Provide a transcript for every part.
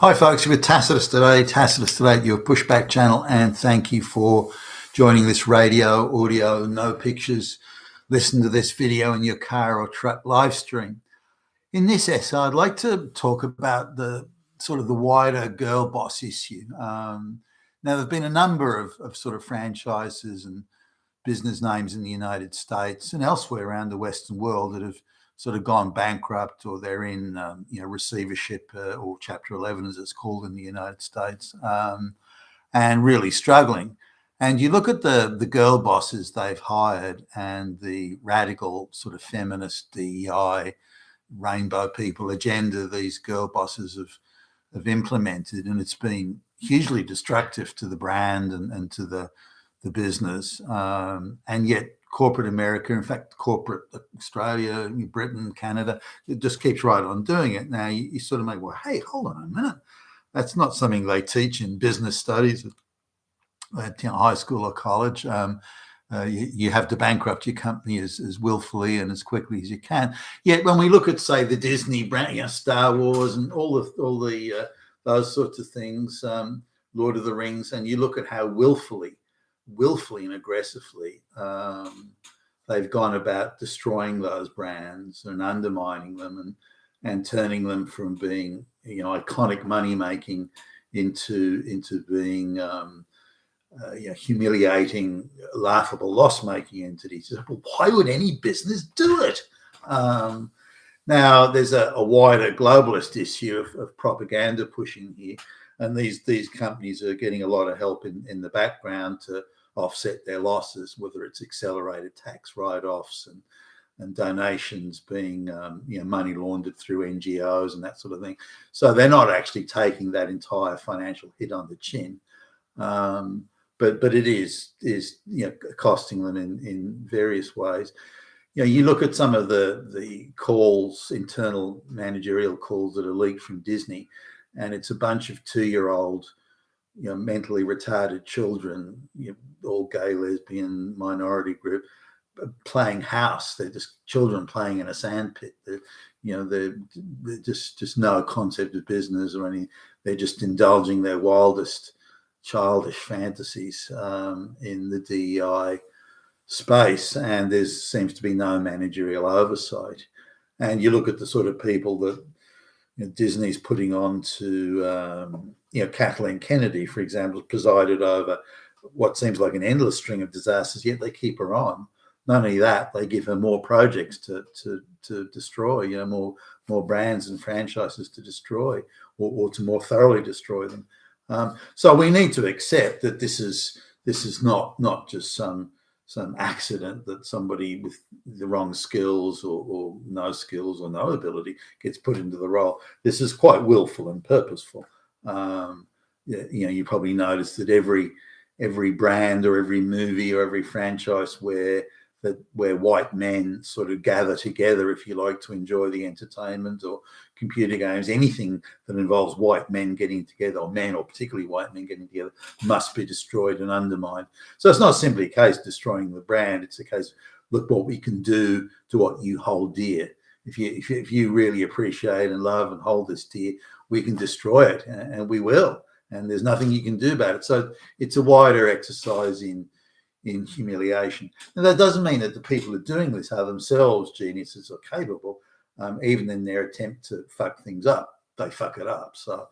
Hi, folks. We're with Tacitus today. Tacitus today, your pushback channel, and thank you for joining this radio, audio, no pictures. Listen to this video in your car or truck live stream. In this essay, I'd like to talk about the sort of the wider girl boss issue. Now, there have been a number of sort of franchises and business names in the United States and elsewhere around the Western world that have sort of gone bankrupt, or they're in receivership, or Chapter 11 as it's called in the United States, and really struggling. And you look at the girl bosses they've hired and the radical sort of feminist DEI rainbow people agenda these girl bosses have implemented, and it's been hugely destructive to the brand and to the business. And yet corporate America, in fact, corporate Australia, Britain, Canada, it just keeps right on doing it. Now you sort of make, well, hey, hold on a minute. That's not something they teach in business studies at high school or college. You have to bankrupt your company as willfully and as quickly as you can. Yet when we look at, say, the Disney brand, Star Wars and all the those sorts of things, Lord of the Rings, and you look at how willfully and aggressively they've gone about destroying those brands and undermining them and turning them from being iconic money making into being humiliating, laughable, loss making entities. Well, why would any business do it? Now there's a wider globalist issue of propaganda pushing here, and these companies are getting a lot of help in the background to offset their losses, whether it's accelerated tax write-offs and donations being money laundered through NGOs and that sort of thing. So they're not actually taking that entire financial hit on the chin, but it is costing them in various ways. You look at some of the calls, internal managerial calls that are leaked from Disney, and it's a bunch of 2-year-old mentally retarded children, all gay, lesbian, minority group, playing house. They're just children playing in a sandpit. They're just no concept of business or anything. They're just indulging their wildest childish fantasies in the DEI space, and there seems to be no managerial oversight. And you look at the sort of people that Disney's putting on to, Kathleen Kennedy, for example, presided over what seems like an endless string of disasters, yet they keep her on. Not only that, they give her more projects to destroy, more brands and franchises to destroy, or to more thoroughly destroy them. So we need to accept that this is not just some accident that somebody with the wrong skills or no skills or no ability gets put into the role. This is quite willful and purposeful. You probably noticed that every brand or every movie or every franchise where white men sort of gather together, if you like, to enjoy the entertainment or computer games, anything that involves white men getting together, or men, or particularly white men getting together, must be destroyed and undermined. So it's not simply a case of destroying the brand. It's a case of, look what we can do to what you hold dear. If you really appreciate and love and hold this dear, we can destroy it, and we will. And there's nothing you can do about it. So it's a wider exercise in humiliation. And that doesn't mean that the people who are doing this are themselves geniuses or capable. Even in their attempt to fuck things up, they fuck it up. So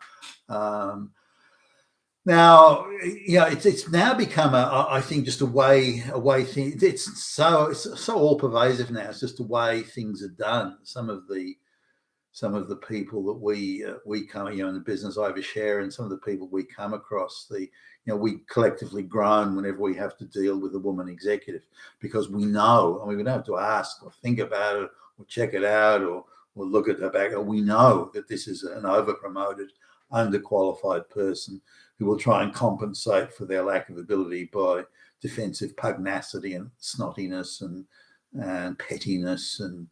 now, it's now become I think just a way thing. It's so all pervasive now. It's just the way things are done. Some of the people that we come, in the business overshare, and some of the people we come across, we collectively groan whenever we have to deal with a woman executive, because we know, and we don't have to ask or think about it or check it out or look at her back. We know that this is an overpromoted, underqualified person who will try and compensate for their lack of ability by defensive pugnacity and snottiness and pettiness and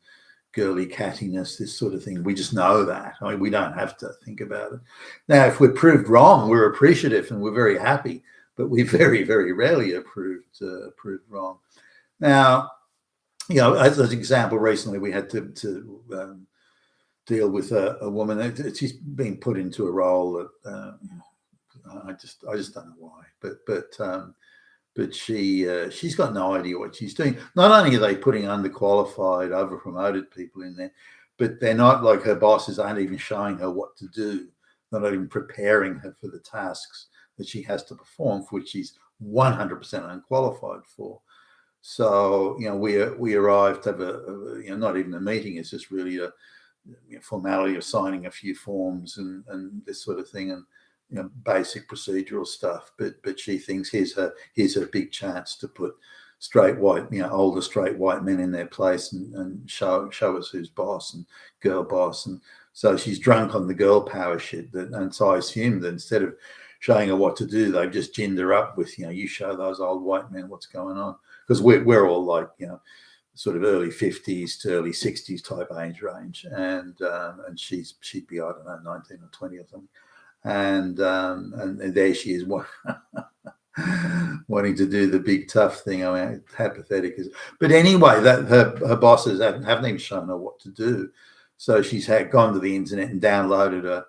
girly cattiness, this sort of thing. We just know that. I mean, we don't have to think about it. Now, if we're proved wrong, we're appreciative and we're very happy, but we very, very rarely are proved wrong. Now, as an example, recently we had to deal with a woman. She's been put into a role that I just don't know why, but she's got no idea what she's doing. Not only are they putting underqualified, overpromoted people in there, but they're not, like, her bosses aren't even showing her what to do. They're not even preparing her for the tasks that she has to perform, for which she's 100% unqualified for. So, we arrived to have not even a meeting. It's just really a formality of signing a few forms and this sort of thing, and basic procedural stuff. But she thinks here's her big chance to put straight white, older straight white men in their place and show us who's boss and girl boss. And so she's drunk on the girl power shit. And so I assume that instead of showing her what to do, they've just ginned her up with, you show those old white men what's going on. Because we're all like, sort of early 50s to early 60s type age range. And she'd be, I don't know, 19 or 20 or something. And there she is wanting to do the big tough thing. I mean, how pathetic is it? But anyway, that her bosses haven't even shown her what to do. So she's gone to the internet and downloaded a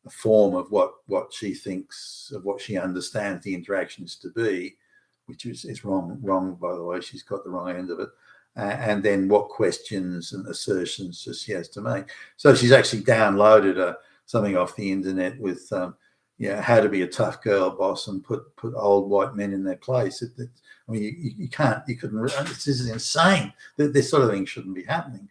form of what she thinks, of what she understands the interaction is to be, which is wrong, by the way. She's got the wrong end of it. And then what questions and assertions she has to make. So she's actually downloaded something off the internet with how to be a tough girl boss and put old white men in their place. I mean, you couldn't. This is insane. This sort of thing shouldn't be happening.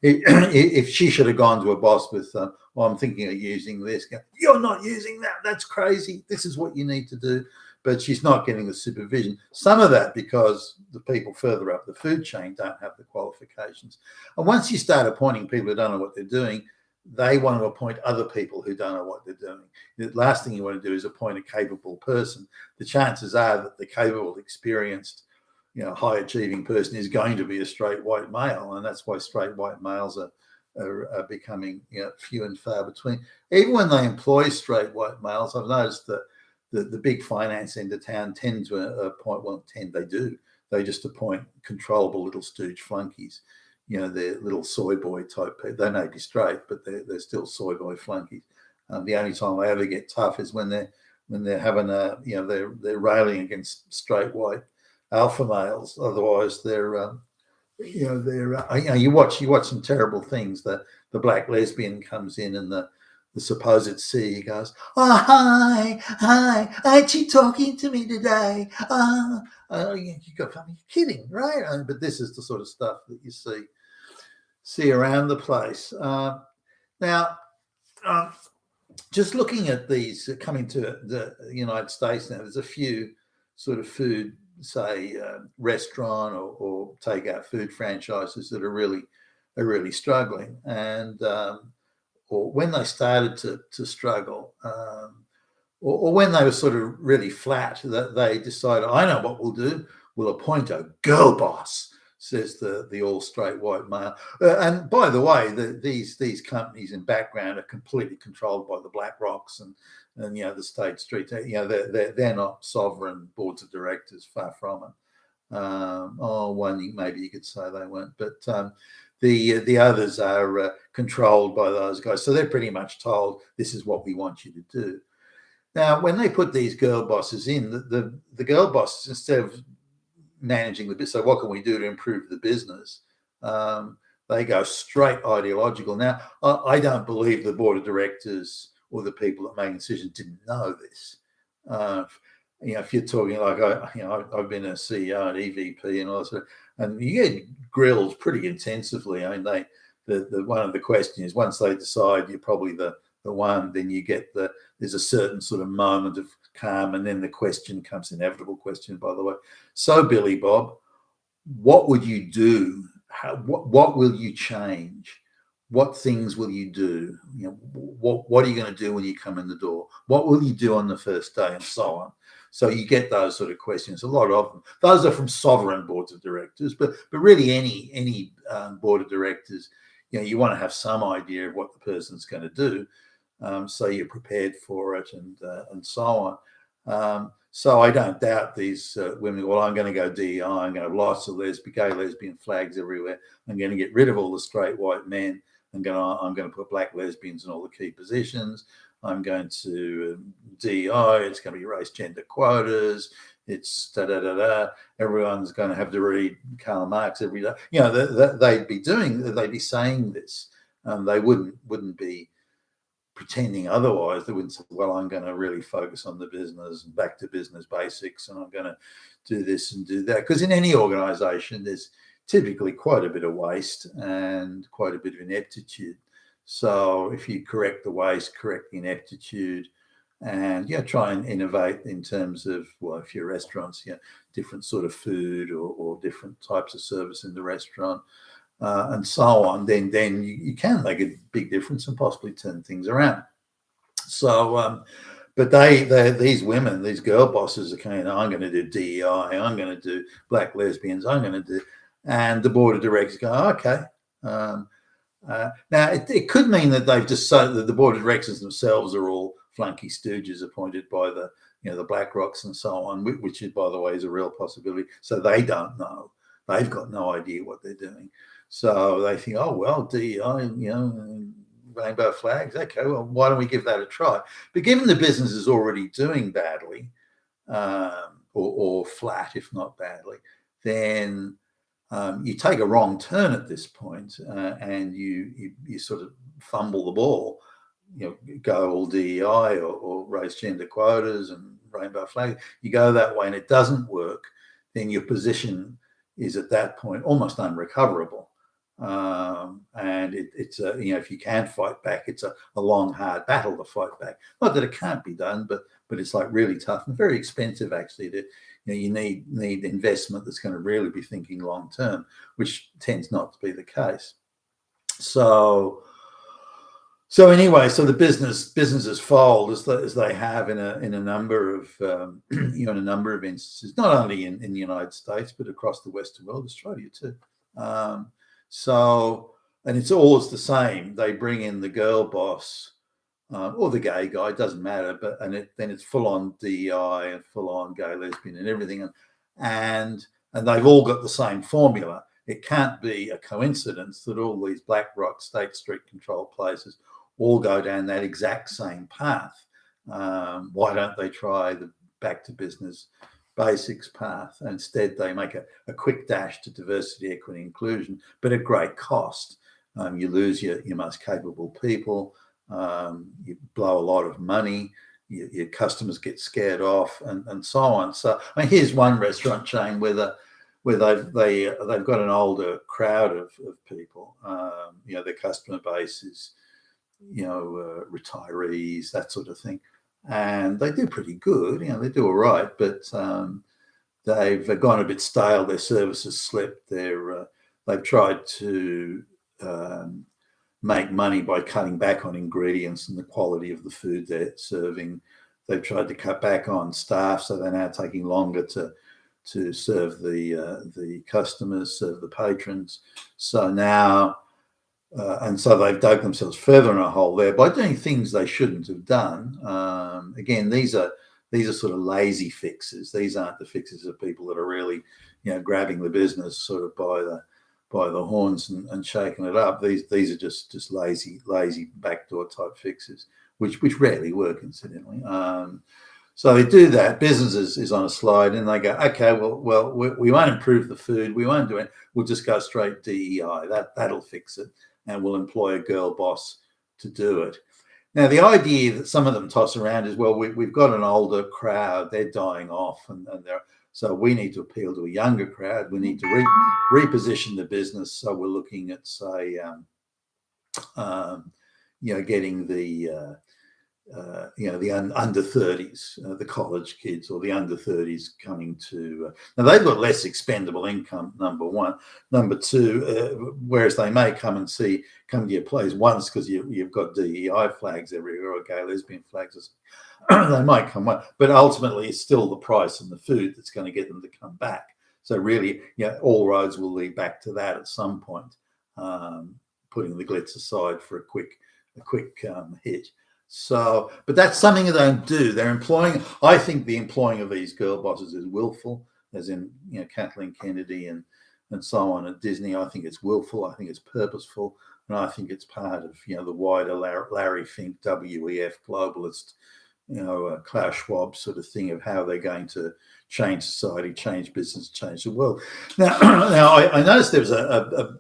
If she should have gone to a boss with, I'm thinking of using this. You're not using that. That's crazy. This is what you need to do. But she's not getting the supervision. Some of that because the people further up the food chain don't have the qualifications. And once you start appointing people who don't know what they're doing, they want to appoint other people who don't know what they're doing. The last thing you want to do is appoint a capable person. The chances are that the capable, experienced, high achieving person is going to be a straight white male, and that's why straight white males are becoming few and far between. Even when they employ straight white males, I've noticed that the big finance end of town tend to appoint. Well, they do. They just appoint controllable little stooge flunkies. They're little soy boy type people. They may be straight, but they're still soy boy flunkies. The only time they ever get tough is when they're having they're railing against straight white alpha males. Otherwise, you watch some terrible things. The black lesbian comes in and the supposed C goes, "Oh, hi, aren't you talking to me today? You got funny kidding, right?" But this is the sort of stuff that you see around the place. Now, just looking at these coming to the United States now, there's a few sort of food, say, restaurant or takeout food franchises that are really struggling, and or when they started to struggle, or when they were sort of really flat, that they decided, I know what we'll do. We'll appoint a girl boss, says the all straight white male. And by the way, these companies in background are completely controlled by the Black Rocks and the State Street. They're not sovereign boards of directors, far from it. One maybe you could say they weren't, but the others are controlled by those guys. So they're pretty much told, this is what we want you to do. Now, when they put these girl bosses in, the girl bosses, instead of managing the business, so what can we do to improve the business? They go straight ideological. Now, I don't believe the board of directors or the people that make decisions didn't know this. If you're talking like I've been a CEO at EVP and all that sort of, and you get grilled pretty intensively. I mean, the one of the questions, once they decide you're probably the one, then you get there's a certain sort of moment of calm, and then the question comes, inevitable question, by the way. So, Billy Bob, what would you do? What will you change? What things will you do? What are you going to do when you come in the door? What will you do on the first day, and so on? So you get those sort of questions, a lot of them. Those are from sovereign boards of directors, but really any board of directors, you want to have some idea of what the person's going to do, so you're prepared for it, and so on. So I don't doubt these women. Well, I'm going to go DEI. I'm going to have lots of gay lesbian flags everywhere. I'm going to get rid of all the straight white men. I'm going to put black lesbians in all the key positions. I'm going to DEI. It's going to be race gender quotas. It's da da da da. Everyone's going to have to read Karl Marx every day. They'd be saying this. They wouldn't be pretending otherwise. They wouldn't say, well, I'm going to really focus on the business and back to business basics, and I'm going to do this and do that. Because in any organization, there's typically quite a bit of waste and quite a bit of ineptitude. So if you correct the waste, correct the ineptitude, and try and innovate in terms of, well, if you're restaurants, different sort of food or different types of service in the restaurant, and so on, then you can make a big difference and possibly turn things around. So, but these women, these girl bosses are kind of, I'm going to do DEI, I'm going to do black lesbians, I'm going to do, and the board of directors go, okay. Now, it could mean that they've decided that the board of directors themselves are all flunky stooges appointed by the Black Rocks and so on, which is, by the way, is a real possibility. So they don't know. They've got no idea what they're doing. So they think, oh, well, DEI, rainbow flags. Okay, well, why don't we give that a try? But given the business is already doing badly, or flat, if not badly, then you take a wrong turn at this point, and you sort of fumble the ball. Go all DEI or raise gender quotas and rainbow flag. You go that way and it doesn't work, then your position is at that point almost unrecoverable. And it's if you can't fight back, it's a long, hard battle to fight back. Not that it can't be done, but it's like really tough and very expensive actually. You need investment that's going to really be thinking long term, which tends not to be the case. So anyway, so the businesses fold as they have in a number of in a number of instances, not only in the United States but across the Western world, Australia too. And it's always the same. They bring in the girl boss or the gay guy, it doesn't matter, then it's full on DEI and full on gay, lesbian and everything, and they've all got the same formula. It can't be a coincidence that all these BlackRock, State Street controlled places all go down that exact same path. Why don't they try the back to business basics path? Instead, they make a quick dash to diversity, equity, inclusion, but at great cost. You lose your most capable people. You blow a lot of money. Your customers get scared off, and so on. So, here's one restaurant chain where they've got an older crowd of people. Their customer base is retirees, that sort of thing, and they do pretty good. They do all right, but they've gone a bit stale. Their service has slipped. They've tried to make money by cutting back on ingredients and the quality of the food they're serving. They've tried to cut back on staff, so they're now taking longer to serve the customers, serve the patrons. So now, and so they've dug themselves further in a hole there by doing things they shouldn't have done. Again, these are sort of lazy fixes. These aren't the fixes of people that are really, grabbing the business sort of by the horns and shaking it up. These are just lazy backdoor type fixes, which rarely work, incidentally. So they do that. Business is on a slide, and they go, okay, well, we won't improve the food. We won't do it. We'll just go straight DEI. That'll fix it, and we'll employ a girl boss to do it. Now, the idea that some of them toss around is, well, we've got an older crowd. They're dying off, and so we need to appeal to a younger crowd. We need to reposition the business. So we're looking at, say, getting the under 30s, the college kids or the under 30s coming to. Now they've got less expendable income. Number one. Number two, whereas they may come to your place once because you've got DEI flags everywhere or gay lesbian flags. They might come one, but ultimately it's still the price and the food that's going to get them to come back. So really, all roads will lead back to that at some point. Putting the glitz aside for a quick hit. So, but that's something that they don't do. They're employing. I think the employing of these girl bosses is willful, as in Kathleen Kennedy and so on at Disney. I think it's willful. I think it's purposeful. And I think it's part of, the wider Larry Fink, WEF, globalist, Klaus Schwab sort of thing of how they're going to change society, change business, change the world. Now, I noticed there was a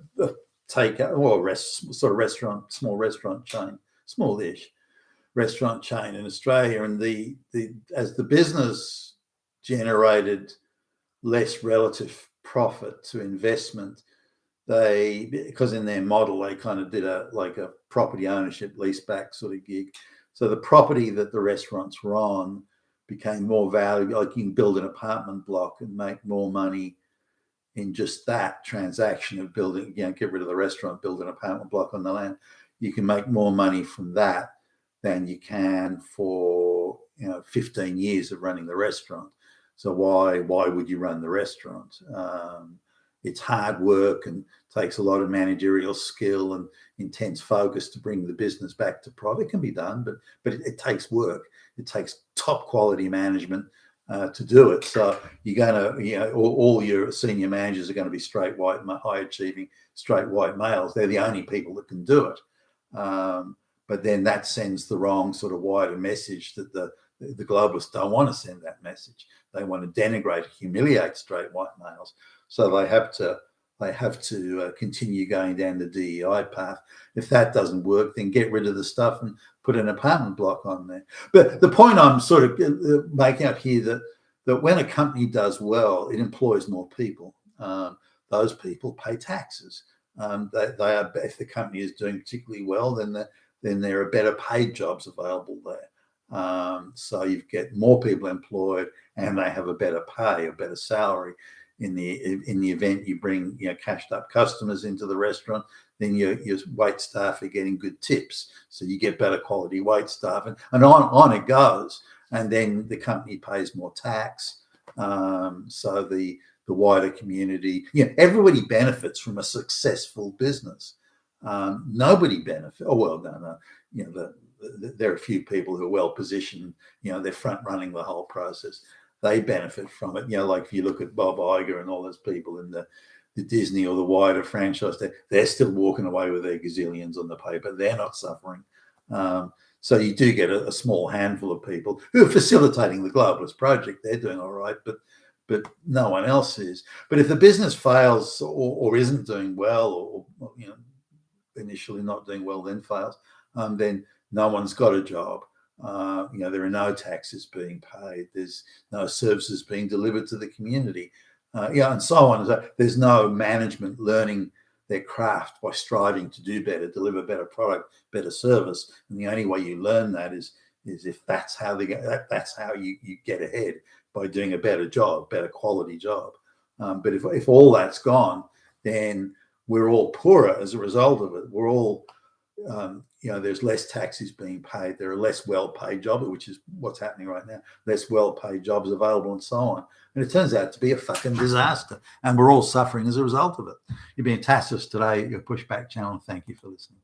takeout, or sort of restaurant, smallish restaurant chain in Australia, and as the business generated less relative profit to investment, because in their model they kind of did a property ownership lease back sort of gig. So the property that the restaurants were on became more valuable. Like you can build an apartment block and make more money in just that transaction of building, get rid of the restaurant, build an apartment block on the land. You can make more money from that than you can for 15 years of running the restaurant. So why would you run the restaurant? It's hard work and takes a lot of managerial skill and intense focus to bring the business back to profit. It can be done, but it takes work. It takes top quality management to do it. So you're going to, all your senior managers are going to be straight white, high achieving, straight white males. They're the only people that can do it. But then that sends the wrong sort of wider message that the globalists don't want to send that message. They want to denigrate, humiliate straight white males. So they have to continue going down the DEI path. If that doesn't work, then get rid of the stuff and put an apartment block on there. But the point I'm sort of making up here that when a company does well, it employs more people. Those people pay taxes. They are, if the company is doing particularly well, then there are better paid jobs available there. So you get more people employed, and they have a better pay, a better salary. In the event you bring cashed up customers into the restaurant, then your wait staff are getting good tips, so you get better quality wait staff, and on it goes. And then the company pays more tax, so the wider community, everybody benefits from a successful business. Nobody benefits. Oh well, no. There are a few people who are well positioned. They're front running the whole process. They benefit from it. Like if you look at Bob Iger and all those people in the Disney or the wider franchise, they're still walking away with their gazillions on the paper. They're not suffering. So you do get a small handful of people who are facilitating the globalist project. They're doing all right, but no one else is. But if the business fails or isn't doing well, or initially not doing well, then fails, then no one's got a job. There are no taxes being paid. There's no services being delivered to the community, and so on. So there's no management learning their craft by striving to do better, deliver better product, better service. And the only way you learn that is if that's how that's how you get ahead, by doing a better job, better quality job. But if all that's gone, then we're all poorer as a result of it. We're all there's less taxes being paid. There are less well-paid jobs, which is what's happening right now. Less well-paid jobs available, and so on. And it turns out to be a fucking disaster. And we're all suffering as a result of it. You've been Tassos today, your Pushback channel. Thank you for listening.